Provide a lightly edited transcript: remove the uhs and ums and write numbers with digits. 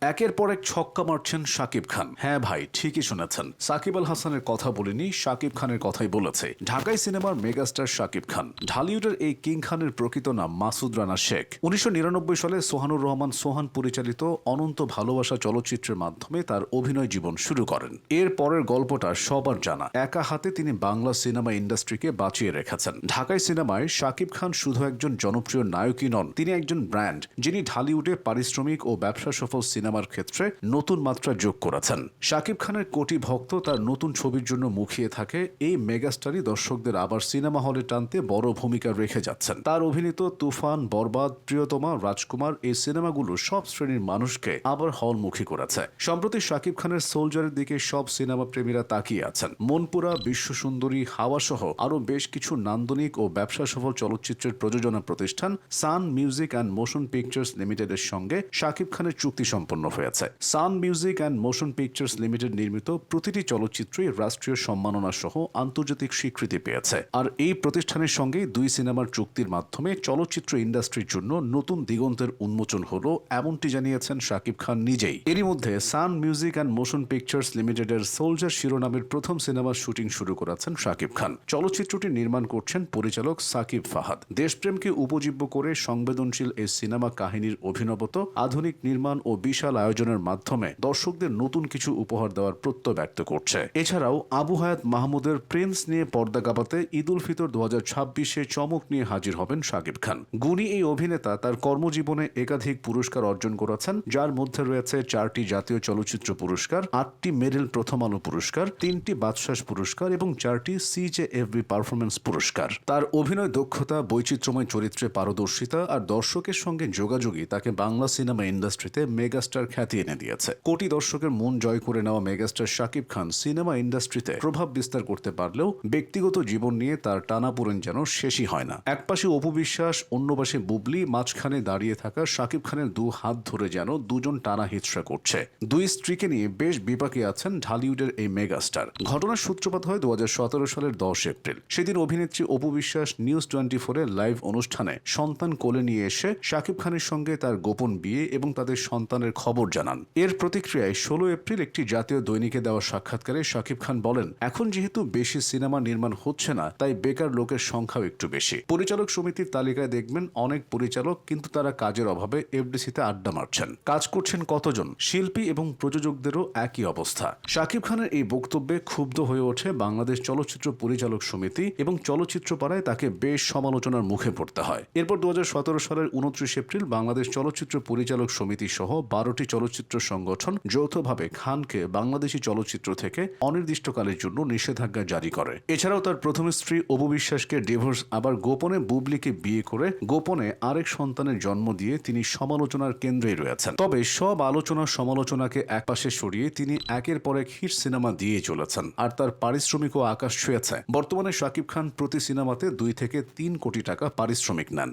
একের পর এক ছক্কা মারছেন শাকিব খান। হ্যাঁ ভাই, ঠিকই শুনেছেন, সাকিব আল হাসানের কথা বলিনি, শাকিব খানের কথাই বলেছে। ঢাকাই সিনেমার মেগাস্টার শাকিব খান। ঢালিউডের এই কিং খানের প্রকৃত নাম মাসুদ রানা শেখ। 1999 সালে সোহানুর রহমান সোহান পরিচালিত অনন্ত ভালোবাসা চলচ্চিত্রের মাধ্যমে তার অভিনয় জীবন শুরু করেন। এর পরের গল্পটা সবার জানা। একা হাতে তিনি বাংলা সিনেমা ইন্ডাস্ট্রিকে বাঁচিয়ে রেখেছেন। ঢাকাই সিনেমায় শাকিব খান শুধু একজন জনপ্রিয় নায়কই নন, তিনি একজন ব্র্যান্ড, যিনি ঢালিউডে পারিশ্রমিক ও ব্যবসা সফল সিনেমার ক্ষেত্রে নতুন মাত্রা যোগ করেছেন। শাকিব খানের কোটি ভক্ত তার নতুন ছবির জন্য মুখিয়ে থাকে। এই মেগাস্টারই দর্শকদের আবার সিনেমা হলে টানতে বড় ভূমিকা রেখে যাচ্ছেন। তার অভিনীত তুফান, বরবাদ, প্রিয়তমা, রাজকুমার এই সিনেমাগুলো সব শ্রেণীর মানুষকে আবার হলমুখী করেছে। সম্প্রতি শাকিব খানের সোলজারের দিকে সব সিনেমা প্রেমীরা তাকিয়ে আছেন। মনপুরা, বিশ্বসুন্দরী, হাওয়া সহ আরও বেশ কিছু নান্দনিক ও ব্যবসা সফল চলচ্চিত্রের প্রযোজনা প্রতিষ্ঠান Sun music and motion pictures লিমিটেডের সঙ্গে শাকিব খানের চুক্তি সম্পন্ন হয়েছে। Sun music and motion pictures limited নির্মিত প্রতিটি চলচ্চিত্রই রাষ্ট্রীয় সম্মাননা সহ আন্তর্জাতিক স্বীকৃতি পেয়েছে। আর এই প্রতিষ্ঠানের সঙ্গে দুই সিনেমার চুক্তির মাধ্যমে চলচ্চিত্র ইন্ডাস্ট্রির জন্য নতুন দিগন্তের উন্মোচন হলো, এমনটি জানিয়েছেন শাকিব খান নিজেই। এরই মধ্যে সান মিউজিক অ্যান্ড মোশন পিকচার্স লিমিটেডের সোলজার শিরোনামের প্রথম সিনেমার শুটিং শুরু করেছেন শাকিব খান। চলচ্চিত্রটি নির্মাণ করছেন পরিচালক সাকিব ফাহাদ। দেশপ্রেমকে উপজীব্য করে সংবেদনশীল এই সিনেমা কাহিনীর অভিনবত, আধুনিক নির্মাণ ও বিশাল আয়োজনের মাধ্যমে দর্শকদের নতুন কিছু উপহার দেওয়ার প্রত্যয় ব্যক্ত করছে। এছাড়াও আবু হায়াত মাহমুদের প্রিন্স নিয়ে পর্দা কাঁপাতে ঈদ উল ফিতর 2026-এ চমক নিয়ে হাজির হবেন শাকিব খান। গুণী এই অভিনেতা তার কর্মজীবনে একাধিক পুরস্কার অর্জন করেছেন, যার মধ্যে রয়েছে 4টি জাতীয় চলচ্চিত্র পুরস্কার, 8টি মেরিল প্রথম আলো পুরস্কার, 3টি বাদশাস পুরস্কার এবং 4টি সিজেএফবি পারফরমেন্স পুরস্কার। তার অভিনয় দক্ষতা, বৈচিত্র্যময় চরিত্রে পারদর্শিতা আর দর্শকের সঙ্গে যোগাযোগই তাকে বাংলা সিনেমা ইন্ডাস্ট্রিতে মেগাস্টার খ্যাতি এনে দিয়েছে। কোটি দর্শকের মন জয় করে নেওয়া মেগাস্টার শাকিব খান সিনেমা ইন্ডাস্ট্রিতে প্রভাব বিস্তার করতে পারলেও ব্যক্তিগত জীবন নিয়ে তার টানাপোড়েন যেন শেষই হয় না। এক পাশে অপু বিশ্বাস, অন্য পাশে বুবলি, মাঝখানে দাঁড়িয়ে থাকা শাকিব খানের দু হাত ধরে যেন দুজন টানা হিচড়া করছে। দুই স্ত্রীকে নিয়ে বেশ বিপাকে আছেন ঢালিউডের এই মেগাস্টার। ঘটনার সূত্রপাত হয় 2017 সালের 10 এপ্রিল। সেদিন অভিনেত্রী অপু বিশ্বাস নিউজ 24-এর লাইভ অনুষ্ঠানে সন্তান কোলে নিয়ে এসে শাকিব খানের সঙ্গে তার গোপন বিয়ে এবং তাদের সন্তানের খবর জানান। এর প্রতিক্রিয়ায় 16 এপ্রিল একটি জাতীয় দৈনিকে দেওয়া সাক্ষাৎকারে শাকিব খান বলেন, এখন যেহেতু বেশি সিনেমা নির্মাণ হচ্ছে না, তাই বেকার লোকের সংখ্যাও একটু বেশি। পরিচালক সমিতির তালিকায় দেখবেন অনেক পরিচালক, কিন্তু তারা কাজের অভাবে এফডিসিতে আড্ডা মারছেন। কাজ করছেন কতজন? শিল্পী এবং প্রযোজকদেরও একই অবস্থা। শাকিব খানের এই বক্তব্যে ক্ষুব্ধ হয়ে ওঠে বাংলাদেশ চলচ্চিত্র পরিচালক সমিতি এবং চলচ্চিত্র পাড়ায় তাকে বেশ সমালোচনার মুখে পড়তে হয়। এরপর 2017 সালের 29 এপ্রিল বাংলাদেশ চলচ্চিত্র পরিচালক সমিতি সহ 12টি চলচ্চিত্র সংগঠন যৌথভাবে খানকে বাংলাদেশি চলচ্চিত্র থেকে অনির্দিষ্টকালের জন্য নিষেধাজ্ঞা জারি করে। এছাড়াও তার প্রথম স্ত্রী অপু বিশ্বাসকে ডিভোর্স, আবার গোপনে বুবলিকে বিয়ে করে গোপনে আরেক সন্তানের জন্ম দিয়ে তিনি সমালোচনার কেন্দ্রেই রয়েছেন। তবে সব আলোচনা সমালোচনাকে একপাশে সরিয়ে তিনি একের পর এক হিট সিনেমা দিয়ে চলেছেন, আর তার পারিশ্রমিকও আকাশ ছুঁয়েছে। বর্তমানে শাকিব খান প্রতি সিনেমাতে 2 থেকে 3 কোটি টাকা পারিশ্রমিক নেন।